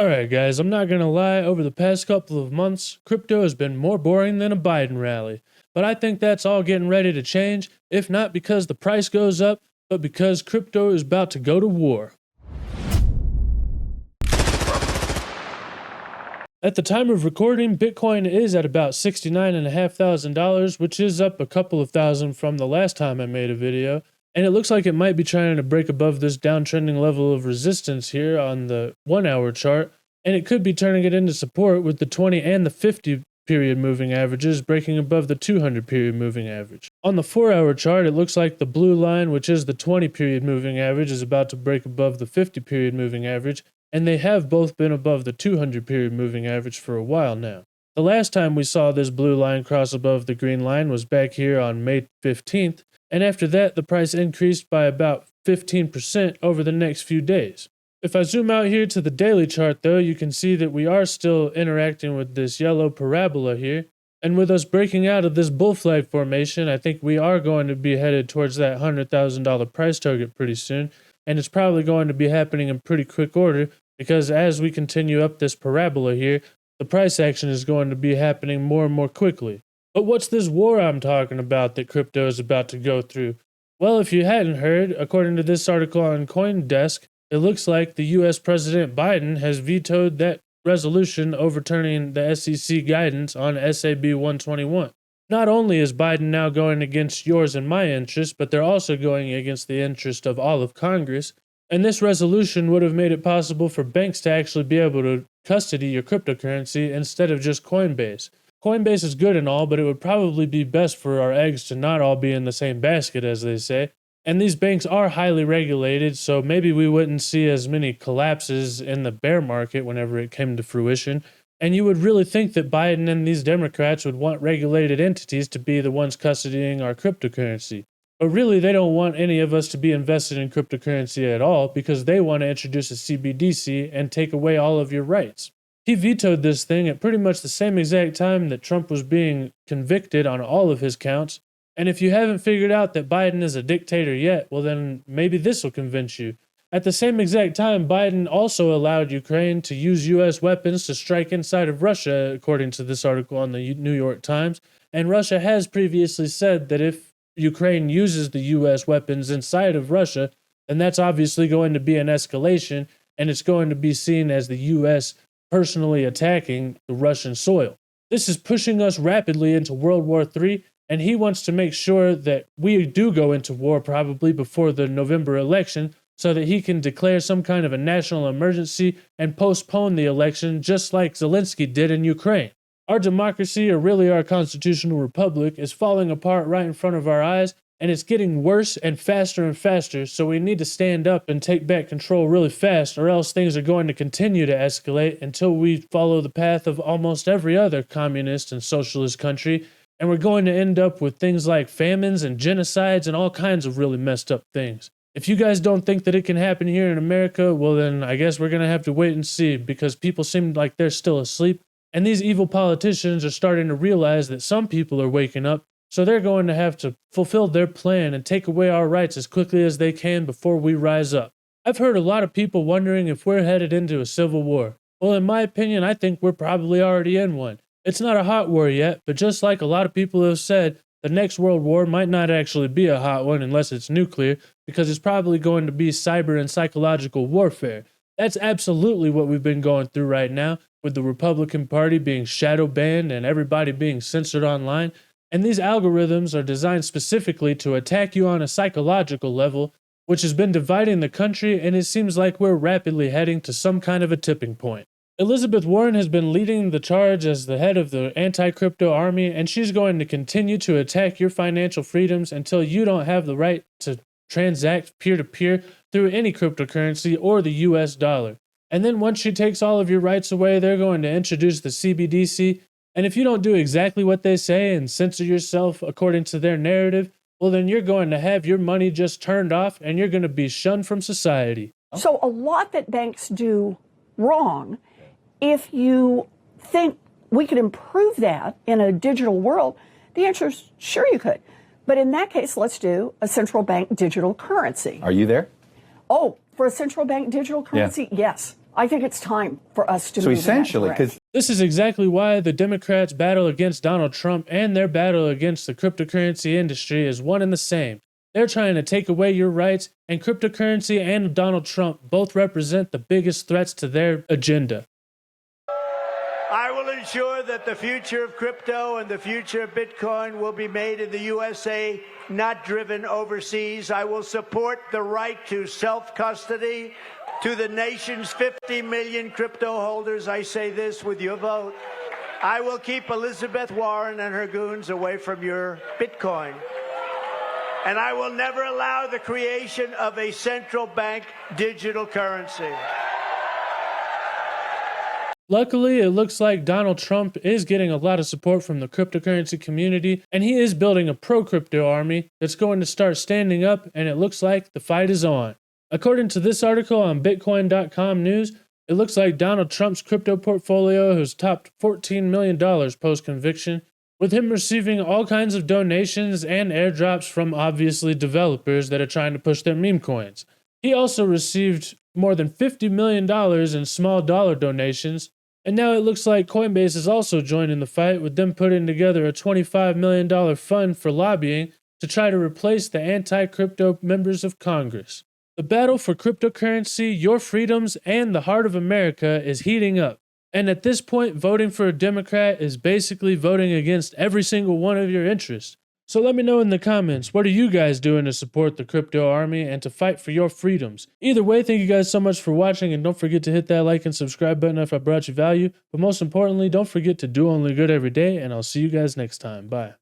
Alright guys, I'm not gonna lie, over the past couple of months, crypto has been more boring than a Biden rally. But I think that's all getting ready to change, if not because the price goes up, but because crypto is about to go to war. At the time of recording, Bitcoin is at about $69,500, which is up a couple of thousand from the last time I made a video. And it looks like it might be trying to break above this downtrending level of resistance here on the 1 hour chart, and it could be turning it into support with the 20 and the 50 period moving averages breaking above the 200 period moving average. On the 4 hour chart, it looks like the blue line, which is the 20 period moving average, is about to break above the 50 period moving average, and they have both been above the 200 period moving average for a while now. The last time we saw this blue line cross above the green line was back here on May 15th, and after that the price increased by about 15% over the next few days. If I zoom out here to the daily chart though, you can see that we are still interacting with this yellow parabola here, and with us breaking out of this bull flag formation, I think we are going to be headed towards that $100,000 price target pretty soon, and it's probably going to be happening in pretty quick order because as we continue up this parabola here, the price action is going to be happening more and more quickly. But what's this war I'm talking about that crypto is about to go through? Well, if you hadn't heard, according to this article on CoinDesk, it looks like the US President Biden has vetoed that resolution overturning the SEC guidance on SAB 121. Not only is Biden now going against yours and my interest, but they're also going against the interest of all of Congress, and this resolution would have made it possible for banks to actually be able to custody your cryptocurrency instead of just Coinbase. Coinbase is good and all, but it would probably be best for our eggs to not all be in the same basket, as they say. And these banks are highly regulated, so maybe we wouldn't see as many collapses in the bear market whenever it came to fruition. And you would really think that Biden and these Democrats would want regulated entities to be the ones custodying our cryptocurrency. But really, they don't want any of us to be invested in cryptocurrency at all because they want to introduce a CBDC and take away all of your rights. He vetoed this thing at pretty much the same exact time that Trump was being convicted on all of his counts. And if you haven't figured out that Biden is a dictator yet, well then maybe this will convince you. At the same exact time, Biden also allowed Ukraine to use US weapons to strike inside of Russia, according to this article on the New York Times. And Russia has previously said that if Ukraine uses the US weapons inside of Russia, then that's obviously going to be an escalation, and it's going to be seen as the US personally attacking the Russian soil. This is pushing us rapidly into World War III, and he wants to make sure that we do go into war probably before the November election so that he can declare some kind of a national emergency and postpone the election just like Zelensky did in Ukraine. Our democracy, or really our constitutional republic, is falling apart right in front of our eyes, and it's getting worse and faster, so we need to stand up and take back control really fast, or else things are going to continue to escalate until we follow the path of almost every other communist and socialist country, and we're going to end up with things like famines and genocides and all kinds of really messed up things. If you guys don't think that it can happen here in America, well then I guess we're going to have to wait and see, because people seem like they're still asleep, and these evil politicians are starting to realize that some people are waking up, so they're going to have to fulfill their plan and take away our rights as quickly as they can before we rise up. I've heard a lot of people wondering if we're headed into a civil war. Well, in my opinion, I think we're probably already in one. It's not a hot war yet, but just like a lot of people have said, the next world war might not actually be a hot one unless it's nuclear, because it's probably going to be cyber and psychological warfare. That's absolutely what we've been going through right now, with the Republican Party being shadow banned and everybody being censored online. And these algorithms are designed specifically to attack you on a psychological level, which has been dividing the country, and it seems like we're rapidly heading to some kind of a tipping point. Elizabeth Warren has been leading the charge as the head of the anti-crypto army, and she's going to continue to attack your financial freedoms until you don't have the right to transact peer-to-peer through any cryptocurrency or the US dollar. And then once she takes all of your rights away, they're going to introduce the CBDC, and if you don't do exactly what they say and censor yourself according to their narrative, well then you're going to have your money just turned off and you're going to be shunned from society. So a lot that banks do wrong, if you think we could improve that in a digital world, the answer is sure you could. But in that case, let's do a central bank digital currency. Are you there? Oh, for a central bank digital currency? Yeah. Yes. I think it's time for us to So move essentially, in that direction. because This is exactly why the Democrats' battle against Donald Trump and their battle against the cryptocurrency industry is one and the same. They're trying to take away your rights, and cryptocurrency and Donald Trump both represent the biggest threats to their agenda. I will ensure that the future of crypto and the future of Bitcoin will be made in the USA, not driven overseas. I will support the right to self-custody to the nation's 50 million crypto holders. I say this with your vote. I will keep Elizabeth Warren and her goons away from your Bitcoin. And I will never allow the creation of a central bank digital currency. Luckily, it looks like Donald Trump is getting a lot of support from the cryptocurrency community, and he is building a pro-crypto army that's going to start standing up, and it looks like the fight is on. According to this article on Bitcoin.com news, it looks like Donald Trump's crypto portfolio has topped $14 million post-conviction, with him receiving all kinds of donations and airdrops from obviously developers that are trying to push their meme coins. He also received more than $50 million in small dollar donations, and now it looks like Coinbase is also joining the fight, with them putting together a $25 million fund for lobbying to try to replace the anti-crypto members of Congress. The battle for cryptocurrency, your freedoms, and the heart of America is heating up. And at this point, voting for a Democrat is basically voting against every single one of your interests. So let me know in the comments, what are you guys doing to support the crypto army and to fight for your freedoms? Either way, thank you guys so much for watching, and don't forget to hit that like and subscribe button if I brought you value. But most importantly, don't forget to do only good every day, and I'll see you guys next time. Bye.